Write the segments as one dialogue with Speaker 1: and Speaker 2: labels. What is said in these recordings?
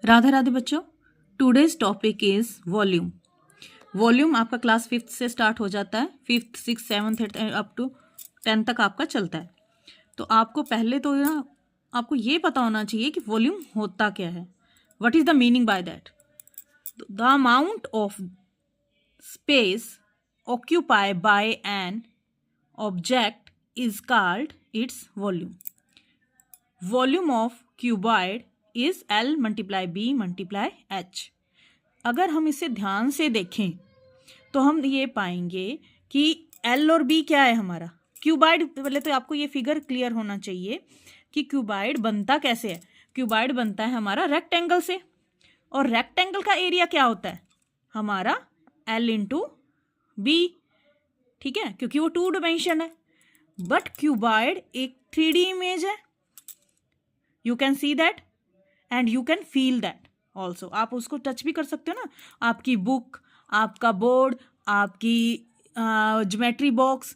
Speaker 1: राधे राधे बच्चों, today's topic is volume. Volume आपका class 5th से स्टार्ट हो जाता है, 5th 6th 7th 8th up to 10th तक आपका चलता है। तो आपको पहले तो ना आपको ये पता होना चाहिए कि वॉल्यूम होता क्या है, what is the meaning by that. The amount of space occupy by an object is called its volume. Volume of cuboid is L multiply B multiply H। अगर हम इसे ध्यान से देखें तो हम ये पाएंगे कि L और B क्या है हमारा क्यूबॉइड। पहले तो आपको ये फिगर क्लियर होना चाहिए कि क्यूबॉइड बनता कैसे है। क्यूबॉइड बनता है हमारा रेक्टेंगल से, और रेक्टेंगल का एरिया क्या होता है हमारा L इंटू B, ठीक है, क्योंकि वो 2 डायमेंशन है। बट क्यूबॉइड एक 3D इमेज है, you can see that and you can feel that also. आप उसको टच भी कर सकते हो ना, आपकी बुक, आपका बोर्ड, आपकी ज्योमेट्री बॉक्स,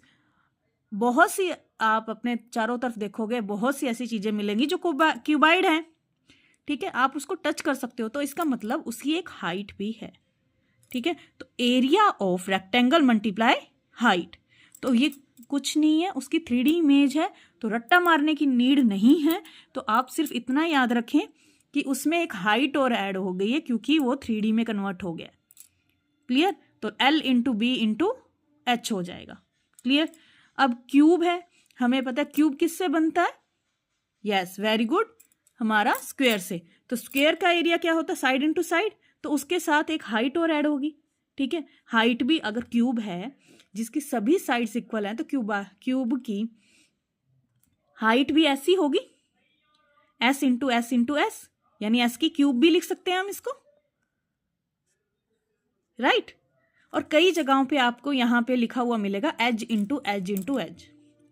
Speaker 1: बहुत सी आप अपने चारों तरफ देखोगे, बहुत सी ऐसी चीजें मिलेंगी जो क्यूबॉइड हैं, ठीक है, आप उसको टच कर सकते हो। तो इसका मतलब उसकी एक हाइट भी है, ठीक है। तो area of rectangle multiply height, तो ये कुछ नहीं है, उसकी 3D इमेज है, तो रट्टा मारने की नीड नहीं है। तो आप सिर्फ इतना याद रखें कि उसमें एक हाइट और ऐड हो गई है क्योंकि वो 3D में कन्वर्ट हो गया। क्लियर? तो L into B into H हो जाएगा। क्लियर? अब क्यूब है, हमें पता है क्यूब किससे बनता है। यस, वेरी गुड, हमारा स्क्वायर से। तो स्क्वायर का एरिया क्या होता है, साइड इंटू साइड, तो उसके साथ एक हाइट और ऐड होगी, ठीक है। हाइट भी अगर क्यूब है जिसकी सभी साइड्स इक्वल हैं तो क्यूब की हाइट भी ऐसी होगी, S into S into S, यानी S की क्यूब भी लिख सकते हैं हम इसको, राइट। और कई जगहों पे आपको यहां पे लिखा हुआ मिलेगा edge into edge into edge,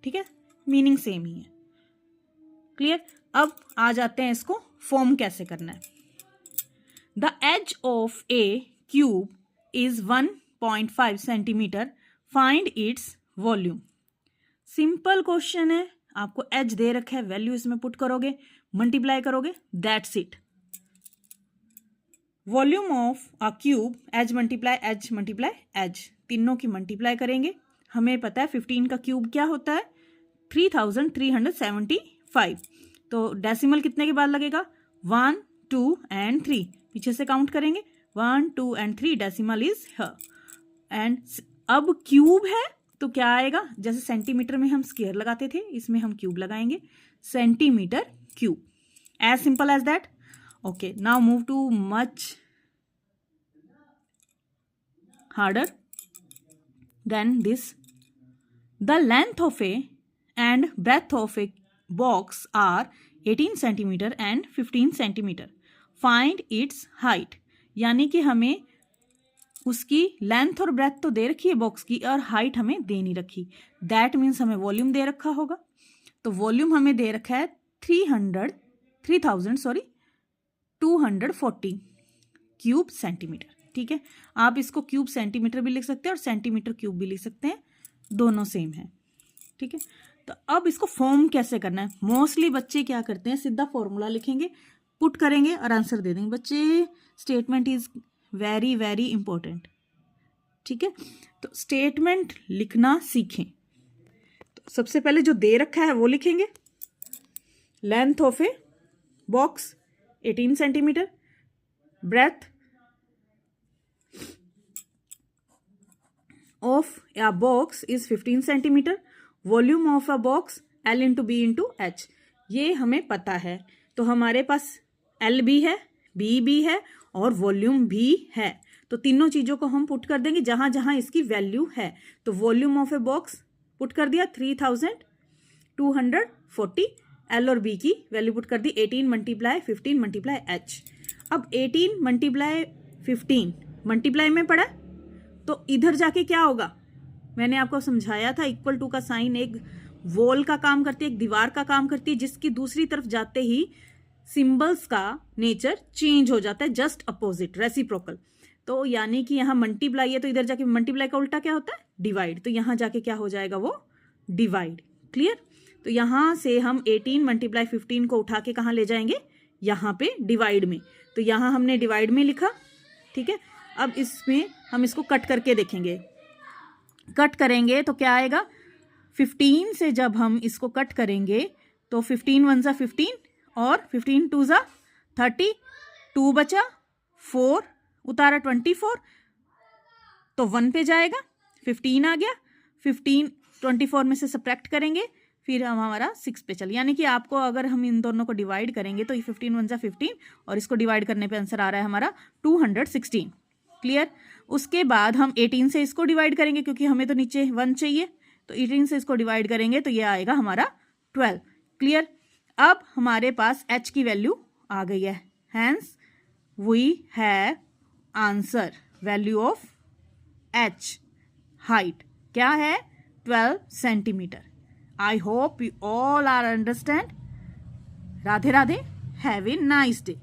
Speaker 1: ठीक है, मीनिंग सेम ही है। क्लियर? अब आ जाते हैं इसको फॉर्म कैसे करना है। The edge of a cube is 1.5 centimetre, find its volume. Simple question है, आपको एज दे रखा है, वैल्यू इसमें पुट करोगे, मल्टीप्लाई करोगे, that's it. Volume of a cube edge multiply edge, तीनों की मल्टीप्लाई करेंगे। हमें पता है 15 का क्यूब क्या होता है, 3375। तो डेसिमल कितने के बाद लगेगा, 1 2 एंड 3, पीछे से काउंट करेंगे, 1 2 and 3, decimal is here. And अब क्यूब है तो क्या आएगा, जैसे सेंटीमीटर में हम स्क्वायर लगाते थे, इसमें हम क्यूब लगाएंगे, centimetre cube, as simple as that. Okay, now move to much harder than this. The length of a and breadth of a box are 18 centimeter and 15 centimeter. Find its height. यानी कि हमें उसकी length और breath तो दे रखी है box की, और हाइट हमें दे नहीं रखी। दैट मीन्स हमें वॉल्यूम दे रखा होगा। तो वॉल्यूम हमें दे रखा है 240 क्यूब सेंटीमीटर, ठीक है। आप इसको क्यूब सेंटीमीटर भी लिख सकते हैं और सेंटीमीटर क्यूब भी लिख सकते हैं, दोनों सेम है, ठीक है। तो अब इसको फॉर्म कैसे करना है, मोस्टली बच्चे क्या करते हैं, सीधा फॉर्मूला लिखेंगे, पुट करेंगे और आंसर दे देंगे। बच्चे, statement is very very important, ठीक है। तो स्टेटमेंट लिखना सीखें। तो सबसे पहले जो दे रखा है वो लिखेंगे, length of a box 18 centimetre, breadth of a box is 15 centimeter, volume of a box L into B into H, ये हमें पता है। तो हमारे पास L भी है, B भी है और वॉल्यूम भी है। तो तीनों चीजों को हम पुट कर देंगे जहां जहां इसकी वैल्यू है। तो volume of a box put कर दिया 3240, L और B की वैल्यू पुट कर दी 18 मल्टीप्लाई 15 मल्टीप्लाई H। अब 18 मल्टीप्लाई 15 मल्टीप्लाई में पड़ा, तो इधर जाके क्या होगा, मैंने आपको समझाया था, इक्वल टू का साइन एक वॉल का काम करती है, एक दीवार का काम करती है, जिसकी दूसरी तरफ जाते ही सिंबल्स का नेचर चेंज हो जाता है, जस्ट अपोजिट, रेसिप्रोकल। तो यानी कि यहाँ मल्टीप्लाई है तो इधर जाके मल्टीप्लाई का उल्टा क्या होता है, डिवाइड। तो यहाँ जाके क्या हो जाएगा, वो डिवाइड। क्लियर? तो यहाँ से हम 18 मल्टीप्लाई 15 को उठा के कहाँ ले जाएंगे, यहाँ पे डिवाइड में, तो यहाँ हमने डिवाइड में लिखा, ठीक है। अब इसमें हम इसको कट करके देखेंगे, कट करेंगे तो क्या आएगा, 15 से जब हम इसको कट करेंगे तो 15 वन ज़ा 15 और 15 टू ज़ा 30, 2 बचा, 4 उतारा 24, तो 1 पे जाएगा, 15 आ गया, 15 24 में से सब्ट्रैक्ट करेंगे, फिर हम हमारा 6 पे चल, यानी कि आपको अगर हम इन दोनों को डिवाइड करेंगे तो ये 15 वन ज़ा 15 और इसको डिवाइड करने पे आंसर आ रहा है हमारा 216। क्लियर। उसके बाद हम 18 से इसको डिवाइड करेंगे क्योंकि हमें तो नीचे 1 चाहिए, तो 18 से इसको डिवाइड करेंगे तो ये आएगा हमारा 12। क्लियर। अब हमारे पास h की वैल्यू आ गई है, hence we have answer value of h height क्या है, 12 centimetre. I hope you all are understand. Radhe Radhe, have a nice day.